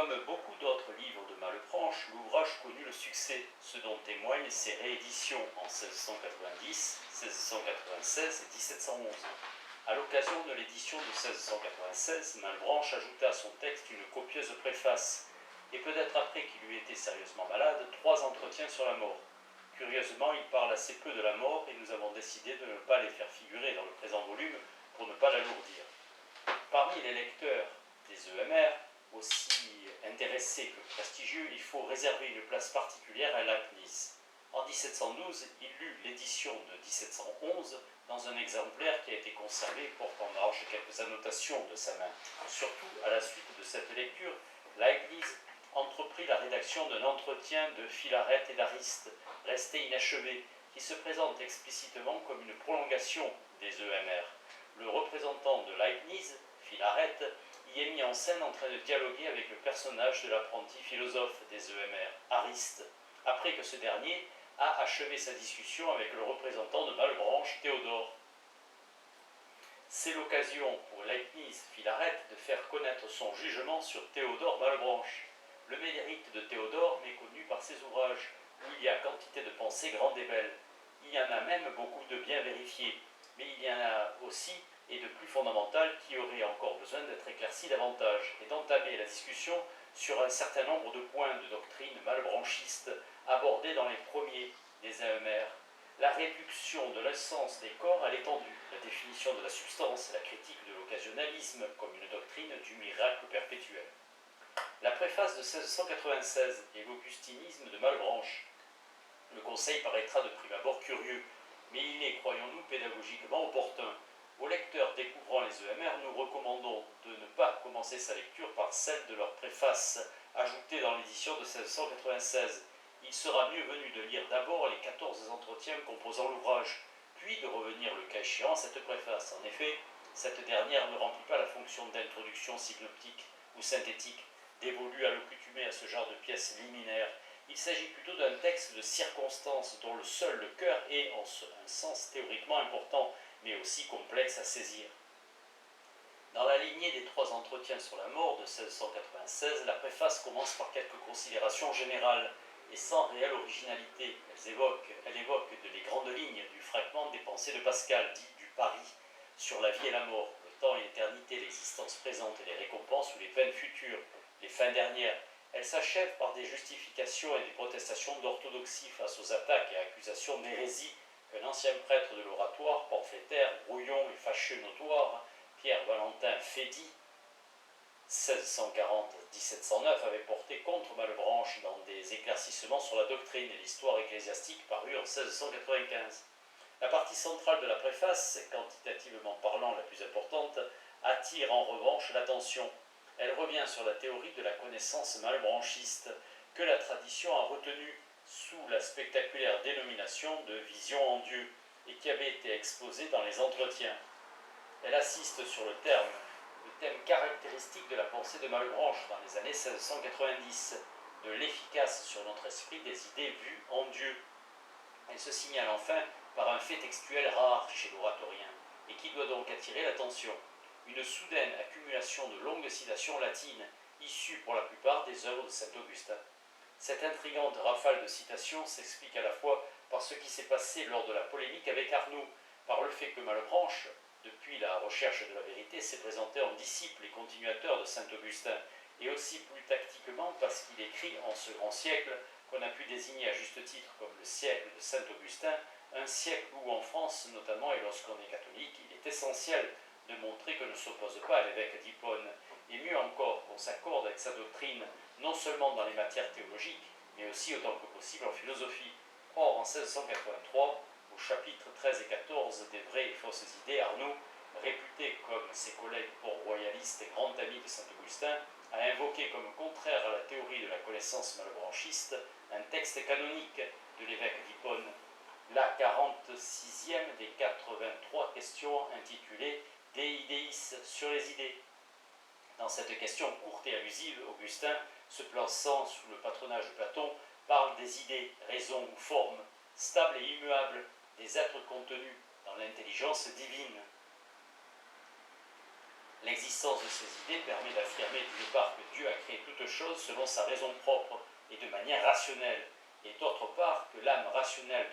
Comme beaucoup d'autres livres de Malebranche, l'ouvrage connut le succès, ce dont témoignent ses rééditions en 1690, 1696 et 1711. À l'occasion de l'édition de 1696, Malebranche ajouta à son texte une copieuse préface, et peut-être après qu'il eût été sérieusement malade, 3 entretiens sur la mort. Curieusement, il parle assez peu de la mort et nous avons décidé de ne pas les faire figurer dans le présent volume pour ne pas l'alourdir. Parmi les lecteurs des EMR, aussi intéressés que prestigieux, il faut réserver une place particulière à Leibniz. En 1712, il lut l'édition de 1711 dans un exemplaire qui a été conservé et porte en marge quelques annotations de sa main. Surtout, à la suite de cette lecture, Leibniz entreprit la rédaction d'un entretien de Philarète et d'Ariste, resté inachevé, qui se présente explicitement comme une prolongation des EMR. Le représentant de Leibniz, Philarète, y est mis en scène en train de dialoguer avec le personnage de l'apprenti philosophe des EMR, Ariste, après que ce dernier a achevé sa discussion avec le représentant de Malebranche, Théodore. C'est l'occasion pour Leibniz, Philarète, de faire connaître son jugement sur Théodore Malebranche. Le mérite de Théodore n'est connu par ses ouvrages, où il y a quantité de pensées grandes et belles. Il y en a même beaucoup de bien vérifiés, mais il y en a aussi, et de plus fondamental, qui aurait encore besoin d'être éclairci davantage, et d'entamer la discussion sur un certain nombre de points de doctrine malebranchiste abordés dans les premiers des AMR. La réduction de l'essence des corps à l'étendue, la définition de la substance, la critique de l'occasionnalisme comme une doctrine du miracle perpétuel. La préface de 1696 et l'augustinisme de Malebranche. Le conseil paraîtra de prime abord curieux, mais il est, croyons-nous, pédagogiquement opportun. Aux lecteurs découvrant les EMR, nous recommandons de ne pas commencer sa lecture par celle de leur préface, ajoutée dans l'édition de 1696. Il sera mieux venu de lire d'abord les 14 entretiens composant l'ouvrage, puis de revenir le cas échéant à cette préface. En effet, cette dernière ne remplit pas la fonction d'introduction synoptique ou synthétique, dévolue à l'accoutumée à ce genre de pièces liminaires. Il s'agit plutôt d'un texte de circonstance dont le seul le cœur est en un sens théoriquement important, mais aussi complexe à saisir. Dans la lignée des 3 entretiens sur la mort de 1696, la préface commence par quelques considérations générales et sans réelle originalité. Elle évoque les grandes lignes du fragment des pensées de Pascal, dit du pari, sur la vie et la mort, le temps et l'éternité, l'existence présente et les récompenses ou les peines futures, les fins dernières. Elle s'achève par des justifications et des protestations d'orthodoxie face aux attaques et accusations d'hérésie qu'un ancien prêtre de l'oratoire, pamphlétaire, brouillon et fâcheux notoire, Pierre Valentin Fédy, 1640-1709, avait porté contre Malebranche dans des éclaircissements sur la doctrine et l'histoire ecclésiastique parus en 1695. La partie centrale de la préface, quantitativement parlant la plus importante, attire en revanche l'attention. Elle revient sur la théorie de la connaissance malebranchiste que la tradition a retenue sous la spectaculaire dénomination de vision en Dieu et qui avait été exposée dans les entretiens. Elle assiste sur le thème caractéristique de la pensée de Malebranche dans les années 1690, de l'efficace sur notre esprit des idées vues en Dieu. Elle se signale enfin par un fait textuel rare chez l'oratorien et qui doit donc attirer l'attention. Une soudaine accumulation de longues citations latines, issues pour la plupart des œuvres de saint Augustin. Cette intrigante rafale de citations s'explique à la fois par ce qui s'est passé lors de la polémique avec Arnaud, par le fait que Malebranche, depuis la recherche de la vérité, s'est présenté en disciple et continuateur de saint Augustin, et aussi plus tactiquement parce qu'il écrit en ce grand siècle qu'on a pu désigner à juste titre comme le siècle de saint Augustin, un siècle où en France notamment, et lorsqu'on est catholique, il est essentiel de montrer qu'on ne s'oppose pas à l'évêque d'Hippone, et mieux encore qu'on s'accorde avec sa doctrine, non seulement dans les matières théologiques, mais aussi autant que possible en philosophie. Or, en 1683, au chapitre 13 et 14 des vraies et fausses idées, Arnaud, réputé comme ses collègues port-royalistes et grand ami de saint Augustin, a invoqué comme contraire à la théorie de la connaissance malebranchiste un texte canonique de l'évêque d'Hippone, la 46e des 83 questions intitulée Dei Deis sur les idées. Dans cette question courte et allusive, Augustin, se plaçant sous le patronage de Platon, parle des idées, raisons ou formes, stables et immuables, des êtres contenus dans l'intelligence divine. L'existence de ces idées permet d'affirmer d'une part que Dieu a créé toutes choses selon sa raison propre et de manière rationnelle, et d'autre part que l'âme rationnelle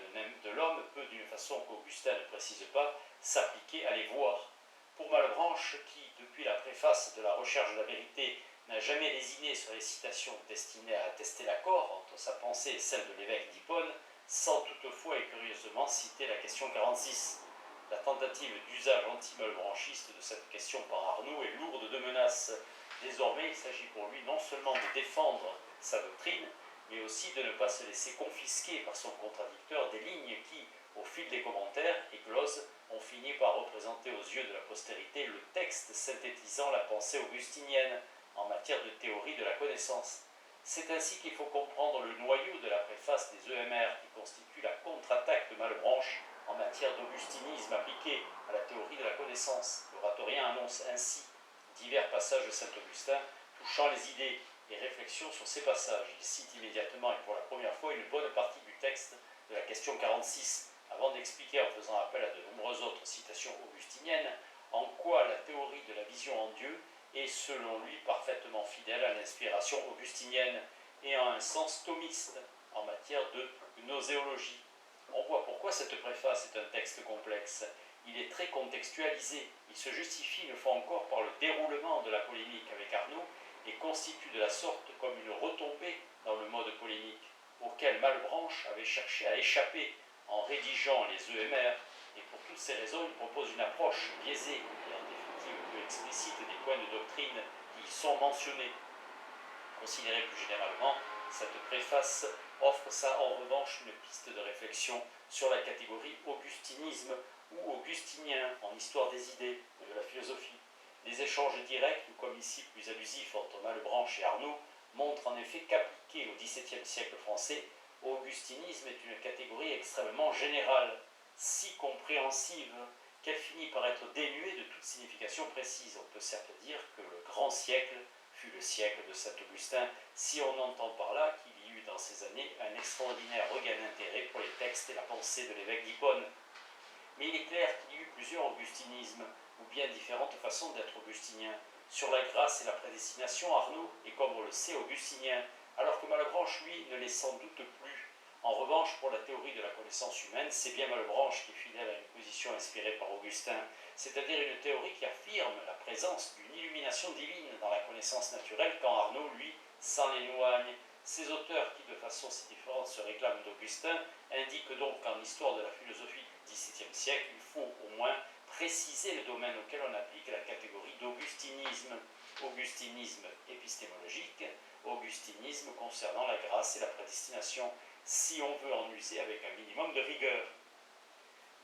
de l'homme peut, d'une façon qu'Augustin ne précise pas, s'appliquer à les voir. Pour Malebranche, qui, depuis la préface de la recherche de la vérité, n'a jamais lésiné sur les citations destinées à attester l'accord entre sa pensée et celle de l'évêque d'Hippone, sans toutefois et curieusement citer la question 46. La tentative d'usage anti-malebranchiste de cette question par Arnaud est lourde de menaces. Désormais, il s'agit pour lui non seulement de défendre sa doctrine, mais aussi de ne pas se laisser confisquer par son contradicteur des lignes qui, au fil des commentaires et glosses, ont fini par représenter aux yeux de la postérité le texte synthétisant la pensée augustinienne en matière de théorie de la connaissance. C'est ainsi qu'il faut comprendre le noyau de la préface des EMR qui constitue la contre-attaque de Malebranche en matière d'augustinisme appliqué à la théorie de la connaissance. L'oratorien annonce ainsi divers passages de Saint-Augustin touchant les idées et réflexions sur ces passages. Il cite immédiatement et pour la première fois une bonne partie du texte de la question 46, avant d'expliquer en faisant appel à de nombreuses autres citations augustiniennes en quoi la théorie de la vision en Dieu est selon lui parfaitement fidèle à l'inspiration augustinienne et en un sens thomiste en matière de gnoséologie. On voit pourquoi cette préface est un texte complexe. Il est très contextualisé. Il se justifie une fois encore par le déroulement de la polémique avec Arnaud et constitue de la sorte comme une retombée dans le mode polémique auquel Malebranche avait cherché à échapper en rédigeant les EMR, et pour toutes ces raisons, il propose une approche biaisée et en définitive peu explicite des points de doctrine qui y sont mentionnés. Considérée plus généralement, cette préface offre ça en revanche une piste de réflexion sur la catégorie augustinisme ou augustinien en histoire des idées et de la philosophie. Les échanges directs, ou comme ici plus abusifs entre Malebranche et Arnaud, montrent en effet qu'appliqué au XVIIe siècle français, augustinisme est une catégorie extrêmement générale, si compréhensive qu'elle finit par être dénuée de toute signification précise. On peut certes dire que le grand siècle fut le siècle de Saint-Augustin, si on entend par là qu'il y eut dans ces années un extraordinaire regain d'intérêt pour les textes et la pensée de l'évêque d'Hippone. Mais il est clair qu'il y eut plusieurs augustinismes, ou bien différentes façons d'être augustinien. Sur la grâce et la prédestination, Arnaud est, comme on le sait, augustinien, alors que Malebranche, lui, ne l'est sans doute plus. En revanche, pour la théorie de la connaissance humaine, c'est bien Malebranche qui est fidèle à une position inspirée par Augustin, c'est-à-dire une théorie qui affirme la présence d'une illumination divine dans la connaissance naturelle, quand Arnaud, lui, s'en éloigne. Ces auteurs qui, de façon si différente, se réclament d'Augustin, indiquent donc qu'en histoire de la philosophie du XVIIe siècle, il faut au moins préciser le domaine auquel on applique la catégorie d'augustinisme. Augustinisme épistémologique, augustinisme concernant la grâce et la prédestination, si on veut en user avec un minimum de rigueur.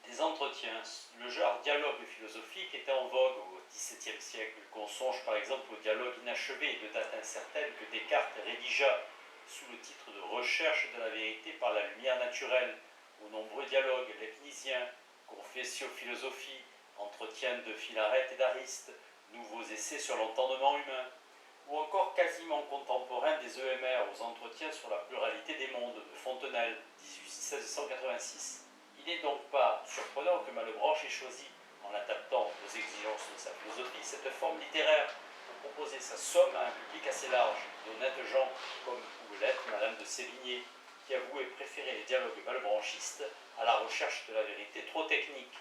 Des entretiens, le genre dialogue philosophique était en vogue au XVIIe siècle, qu'on songe par exemple au dialogue inachevé de date incertaine que Descartes rédigea sous le titre de Recherche de la vérité par la lumière naturelle, aux nombreux dialogues leibniziens, Confessio-philosophie, Entretiens de Philarète et d'Ariste, Nouveaux essais sur l'entendement humain, ou encore quasiment contemporain des EMR aux Entretiens sur la pluralité des mondes de Fontenelle, 1686. Il n'est donc pas surprenant que Malebranche ait choisi, en adaptant aux exigences de sa philosophie, cette forme littéraire pour proposer sa somme à un public assez large, d'honnêtes gens comme pouvait l'être Madame de Sévigné, qui avouait préférer les dialogues malebranchistes à la recherche de la vérité trop technique.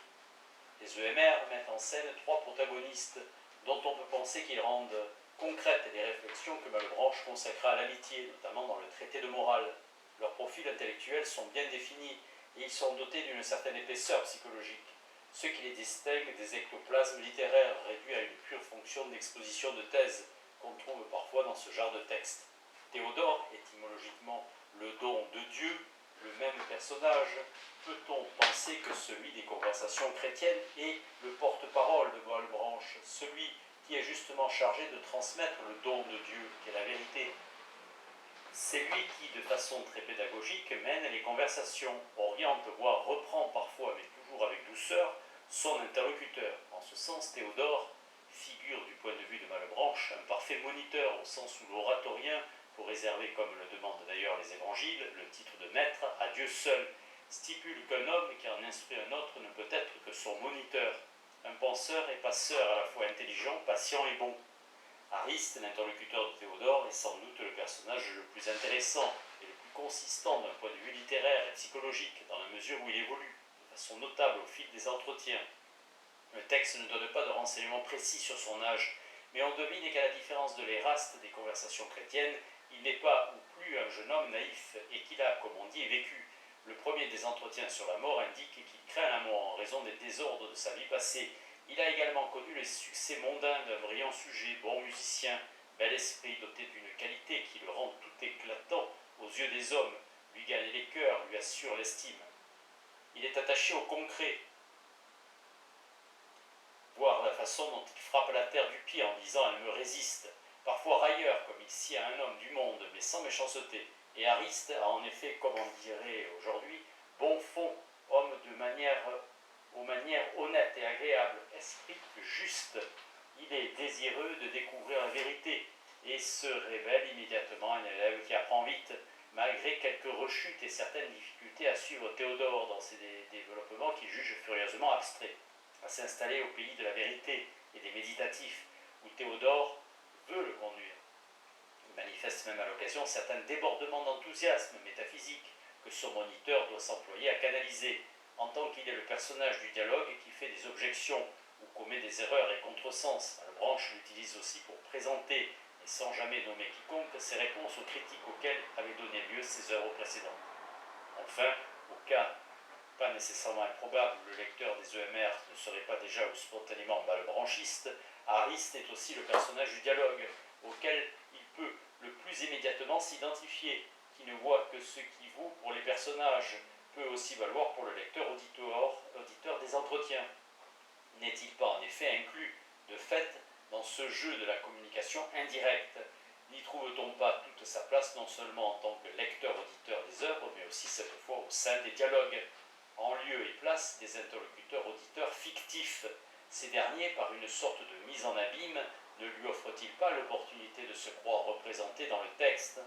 Les EMR mettent en scène trois protagonistes dont on peut penser qu'ils rendent concrètes les réflexions que Malebranche consacra à l'amitié, notamment dans le traité de morale. Leurs profils intellectuels sont bien définis et ils sont dotés d'une certaine épaisseur psychologique, ce qui les distingue des ectoplasmes littéraires réduits à une pure fonction d'exposition de thèse qu'on trouve parfois dans ce genre de texte. Théodore, étymologiquement le don de Dieu, le même personnage, peut-on penser que celui des conversations chrétiennes est le porte-parole de Malebranche, celui qui est justement chargé de transmettre le don de Dieu, qui est la vérité. C'est lui qui, de façon très pédagogique, mène les conversations, oriente, voire reprend parfois, mais toujours avec douceur, son interlocuteur. En ce sens, Théodore figure du point de vue de Malebranche un parfait moniteur, au sens où l'oratorien, pour réserver, comme le demandent d'ailleurs les évangiles, le titre de maître à Dieu seul, stipule qu'un homme qui en instruit un autre ne peut être que son moniteur. un penseur et passeur à la fois intelligent, patient et bon. Ariste, l'interlocuteur de Théodore, est sans doute le personnage le plus intéressant et le plus consistant d'un point de vue littéraire et psychologique, dans la mesure où il évolue de façon notable au fil des entretiens. Le texte ne donne pas de renseignements précis sur son âge, mais on devine qu'à la différence de l'Éraste des conversations chrétiennes, il n'est pas ou plus un jeune homme naïf et qu'il a, comme on dit, vécu. Le premier des entretiens sur la mort indique qu'il craint la mort en raison des désordres de sa vie passée. Il a également connu les succès mondains d'un brillant sujet, bon musicien, bel esprit, doté d'une qualité qui le rend tout éclatant aux yeux des hommes, lui gagne les cœurs, lui assure l'estime. Il est attaché au concret, voir la façon dont il frappe la terre du pied en disant « elle me résiste », parfois railleur comme ici à un homme du monde, mais sans méchanceté. Et Ariste a en effet, comme on dirait aujourd'hui, bon fond, homme aux manières honnêtes et agréables, esprit juste. Il est désireux de découvrir la vérité et se révèle immédiatement un élève qui apprend vite, malgré quelques rechutes et certaines difficultés à suivre Théodore dans ses développements qu'il juge furieusement abstraits, à s'installer au pays de la vérité et des méditatifs, où Théodore veut le conduire. Il manifeste même à l'occasion certains débordements d'enthousiasme métaphysique que son moniteur doit s'employer à canaliser, en tant qu'il est le personnage du dialogue qui fait des objections ou commet des erreurs et contresens. Malebranche l'utilise aussi pour présenter, et sans jamais nommer quiconque, ses réponses aux critiques auxquelles avaient donné lieu ses œuvres précédentes. Enfin, au cas pas nécessairement improbable où le lecteur des EMR ne serait pas déjà ou spontanément malebranchiste, Ariste est aussi le personnage du dialogue, auquel il peut le plus immédiatement s'identifier, qui ne voit que ce qui vaut pour les personnages, peut aussi valoir pour le lecteur auditeur des entretiens. N'est-il pas en effet inclus, de fait, dans ce jeu de la communication indirecte? N'y trouve-t-on pas toute sa place non seulement en tant que lecteur-auditeur des œuvres, mais aussi cette fois au sein des dialogues, en lieu et place des interlocuteurs-auditeurs fictifs? Ces derniers, par une sorte de mise en abîme, ne lui offrent-ils pas l'opportunité de se croire représenté dans le texte?